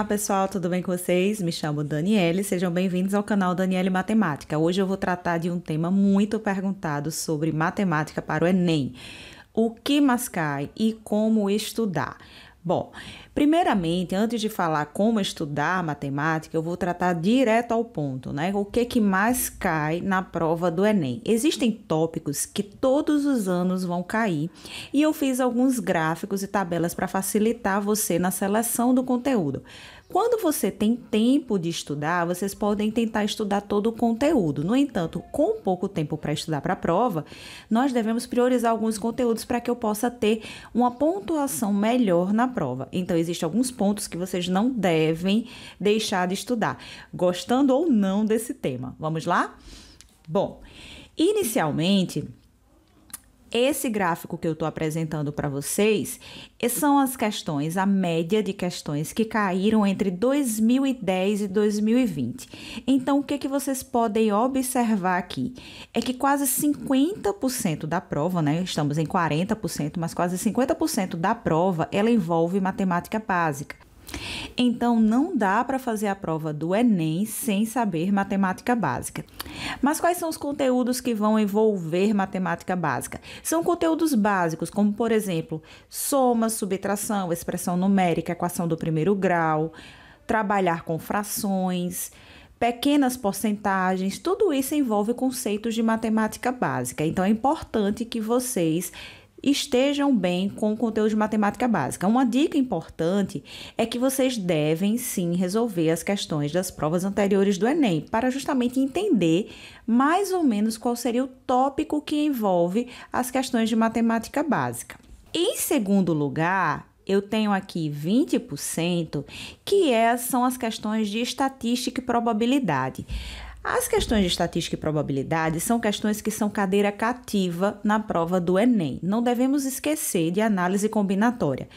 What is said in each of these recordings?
Olá pessoal, tudo bem com vocês? Me chamo Daniele, sejam bem-vindos ao canal Daniele Matemática. Hoje eu vou tratar de um tema muito perguntado sobre matemática para o Enem. O que mais cai e como estudar? Bom, primeiramente, antes de falar como estudar matemática, eu vou tratar direto ao ponto, né? O que mais cai na prova do Enem? Existem tópicos que todos os anos vão cair e eu fiz alguns gráficos e tabelas para facilitar você na seleção do conteúdo. Quando você tem tempo de estudar, vocês podem tentar estudar todo o conteúdo. No entanto, com pouco tempo para estudar para a prova, nós devemos priorizar alguns conteúdos para que eu possa ter uma pontuação melhor na prova. Então, existem alguns pontos que vocês não devem deixar de estudar, gostando ou não desse tema. Vamos lá? Bom, inicialmente, esse gráfico que eu estou apresentando para vocês são as questões, a média de questões que caíram entre 2010 e 2020. Então, o que vocês podem observar aqui? É que quase 50% da prova, né? Estamos em 40%, mas quase 50% da prova, ela envolve matemática básica. Então, não dá para fazer a prova do Enem sem saber matemática básica. Mas quais são os conteúdos que vão envolver matemática básica? São conteúdos básicos, como, por exemplo, soma, subtração, expressão numérica, equação do primeiro grau, trabalhar com frações, pequenas porcentagens, tudo isso envolve conceitos de matemática básica. Então, é importante que vocês estejam bem com o conteúdo de matemática básica. Uma dica importante é que vocês devem sim resolver as questões das provas anteriores do Enem, para justamente entender mais ou menos qual seria o tópico que envolve as questões de matemática básica. Em segundo lugar, eu tenho aqui 20%, que são as questões de estatística e probabilidade. As questões de estatística e probabilidade são questões que são cadeira cativa na prova do Enem. Não devemos esquecer de análise combinatória.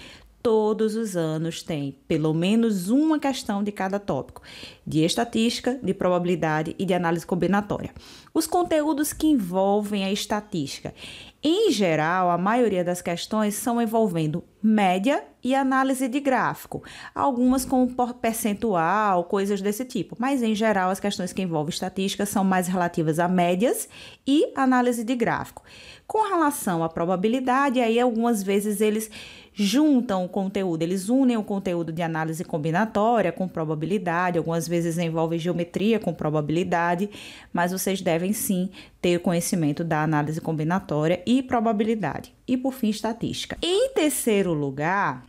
Todos os anos tem pelo menos uma questão de cada tópico, de estatística, de probabilidade e de análise combinatória. Os conteúdos que envolvem a estatística, em geral, a maioria das questões são envolvendo média e análise de gráfico, algumas com percentual, coisas desse tipo, mas em geral as questões que envolvem estatística são mais relativas a médias e análise de gráfico. Com relação à probabilidade, aí algumas vezes eles juntam o conteúdo, eles unem o conteúdo de análise combinatória com probabilidade, algumas vezes envolve geometria com probabilidade, mas vocês devem sim ter conhecimento da análise combinatória e probabilidade. E por fim, estatística. Em terceiro lugar,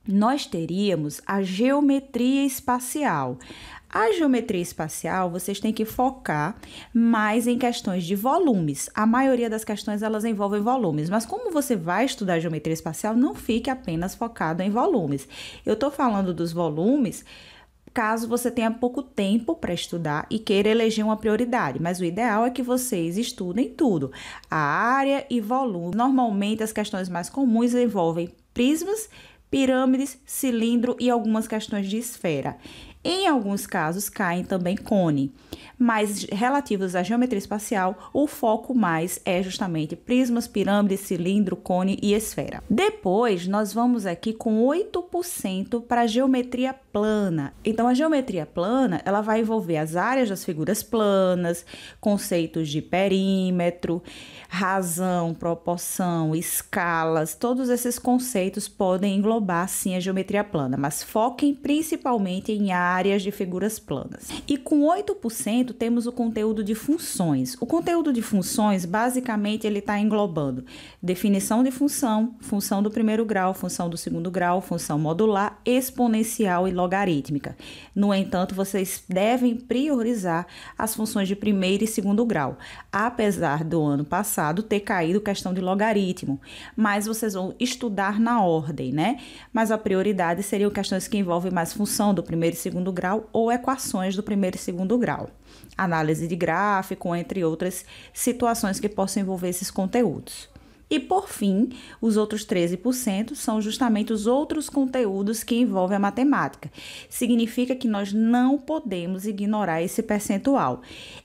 nós teríamos a geometria espacial. A geometria espacial, vocês têm que focar mais em questões de volumes. A maioria das questões, elas envolvem volumes. Mas como você vai estudar geometria espacial, não fique apenas focado em volumes. Eu estou falando dos volumes caso você tenha pouco tempo para estudar e queira eleger uma prioridade. Mas o ideal é que vocês estudem tudo. A área e volume. Normalmente, as questões mais comuns envolvem prismas, pirâmides, cilindro e algumas questões de esfera. Em alguns casos, caem também cone, mas relativos à geometria espacial, o foco mais é justamente prismas, pirâmides, cilindro, cone e esfera. Depois, nós vamos aqui com 8% para a geometria plana. Então, a geometria plana, ela vai envolver as áreas das figuras planas, conceitos de perímetro, razão, proporção, escalas, todos esses conceitos podem englobar, sim, a geometria plana, mas foquem principalmente em áreas de figuras planas. E com 8% temos o conteúdo de funções. O conteúdo de funções, basicamente, ele está englobando definição de função, função do primeiro grau, função do segundo grau, função modular, exponencial e logarítmica. No entanto, vocês devem priorizar as funções de primeiro e segundo grau, apesar do ano passado ter caído questão de logaritmo, mas vocês vão estudar na ordem, né? Mas a prioridade seriam questões que envolvem mais função do primeiro e segundo grau ou equações do primeiro e segundo grau. Análise de gráfico, entre outras situações que possam envolver esses conteúdos. E, por fim, os outros 13% são justamente os outros conteúdos que envolvem a matemática. Significa que nós não podemos ignorar esse percentual.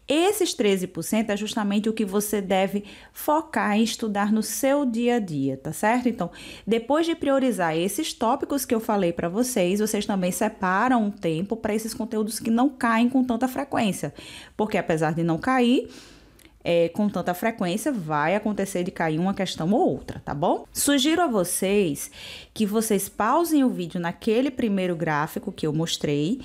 Esses 13% é justamente o que você deve focar em estudar no seu dia a dia, tá certo? Então, depois de priorizar esses tópicos que eu falei para vocês, vocês também separam um tempo para esses conteúdos que não caem com tanta frequência. Porque apesar de não cair com tanta frequência, vai acontecer de cair uma questão ou outra, tá bom? Sugiro a vocês que vocês pausem o vídeo naquele primeiro gráfico que eu mostrei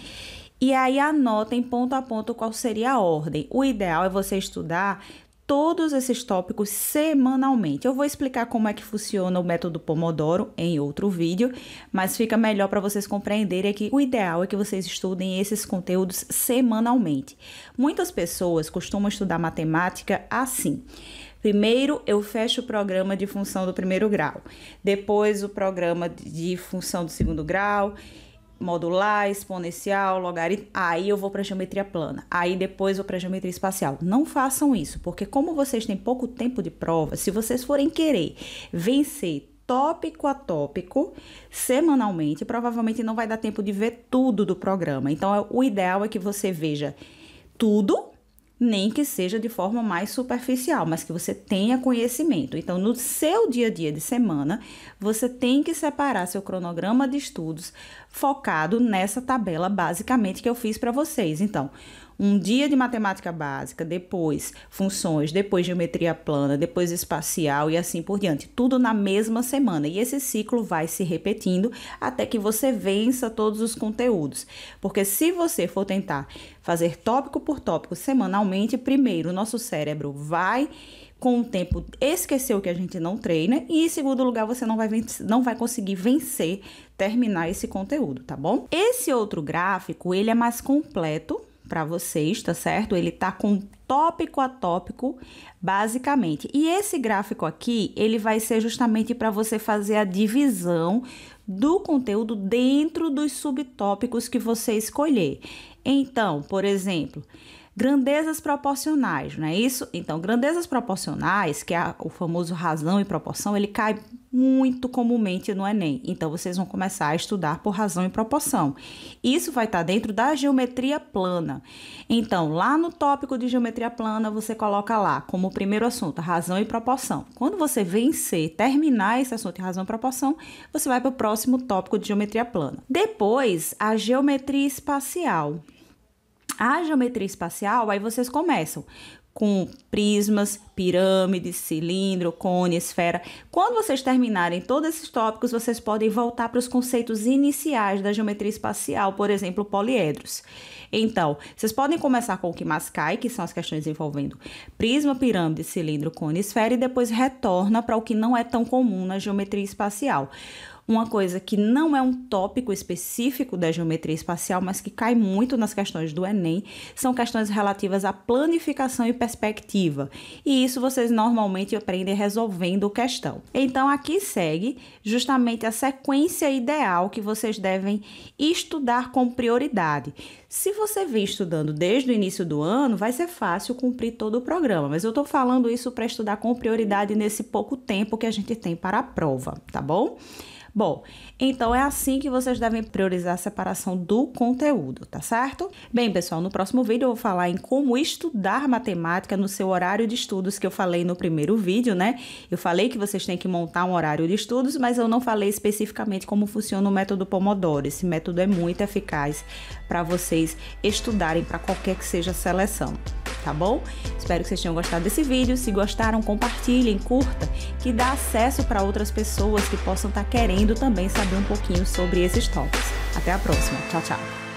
e aí anotem ponto a ponto qual seria a ordem. O ideal é você estudar todos esses tópicos semanalmente. Eu vou explicar como é que funciona o método Pomodoro em outro vídeo, mas fica melhor para vocês compreenderem que o ideal é que vocês estudem esses conteúdos semanalmente. Muitas pessoas costumam estudar matemática assim. Primeiro, eu fecho o programa de função do primeiro grau, depois o programa de função do segundo grau, modular, exponencial, logaritmo, aí eu vou para geometria plana, aí depois eu vou para geometria espacial. Não façam isso, porque como vocês têm pouco tempo de prova, se vocês forem querer vencer tópico a tópico, semanalmente, provavelmente não vai dar tempo de ver tudo do programa. Então, o ideal é que você veja tudo, nem que seja de forma mais superficial, mas que você tenha conhecimento. Então, no seu dia a dia de semana, você tem que separar seu cronograma de estudos focado nessa tabela, basicamente, que eu fiz para vocês. Então, um dia de matemática básica, depois funções, depois geometria plana, depois espacial e assim por diante. Tudo na mesma semana. E esse ciclo vai se repetindo até que você vença todos os conteúdos. Porque se você for tentar fazer tópico por tópico semanalmente, primeiro, o nosso cérebro vai, com o tempo, esquecer o que a gente não treina. E, em segundo lugar, você não vai conseguir vencer, terminar esse conteúdo, tá bom? Esse outro gráfico, ele é mais completo para vocês, tá certo? Ele tá com tópico a tópico, basicamente. E esse gráfico aqui, ele vai ser justamente para você fazer a divisão do conteúdo dentro dos subtópicos que você escolher. Então, por exemplo, grandezas proporcionais, não é isso? Então, grandezas proporcionais, que é o famoso razão e proporção, ele cai muito comumente no Enem. Então, vocês vão começar a estudar por razão e proporção. Isso vai estar dentro da geometria plana. Então, lá no tópico de geometria plana, você coloca lá como primeiro assunto, razão e proporção. Quando você vencer, terminar esse assunto de razão e proporção, você vai para o próximo tópico de geometria plana. Depois, a geometria espacial. A geometria espacial, aí vocês começam com prismas, pirâmides, cilindro, cone, esfera. Quando vocês terminarem todos esses tópicos, vocês podem voltar para os conceitos iniciais da geometria espacial, por exemplo, poliedros. Então, vocês podem começar com o que mais cai, que são as questões envolvendo prisma, pirâmide, cilindro, cone, esfera, e depois retorna para o que não é tão comum na geometria espacial. Uma coisa que não é um tópico específico da geometria espacial, mas que cai muito nas questões do Enem, são questões relativas à planificação e perspectiva. E isso vocês normalmente aprendem resolvendo questão. Então, aqui segue justamente a sequência ideal que vocês devem estudar com prioridade. Se você vem estudando desde o início do ano, vai ser fácil cumprir todo o programa, mas eu estou falando isso para estudar com prioridade nesse pouco tempo que a gente tem para a prova, tá bom? Bom, então é assim que vocês devem priorizar a separação do conteúdo, tá certo? Bem, pessoal, no próximo vídeo eu vou falar em como estudar matemática no seu horário de estudos que eu falei no primeiro vídeo, né? Eu falei que vocês têm que montar um horário de estudos, mas eu não falei especificamente como funciona o método Pomodoro. Esse método é muito eficaz para vocês estudarem para qualquer que seja a seleção. Tá bom? Espero que vocês tenham gostado desse vídeo. Se gostaram, compartilhem, curta, que dá acesso para outras pessoas que possam estar querendo também saber um pouquinho sobre esses tópicos. Até a próxima. Tchau, tchau.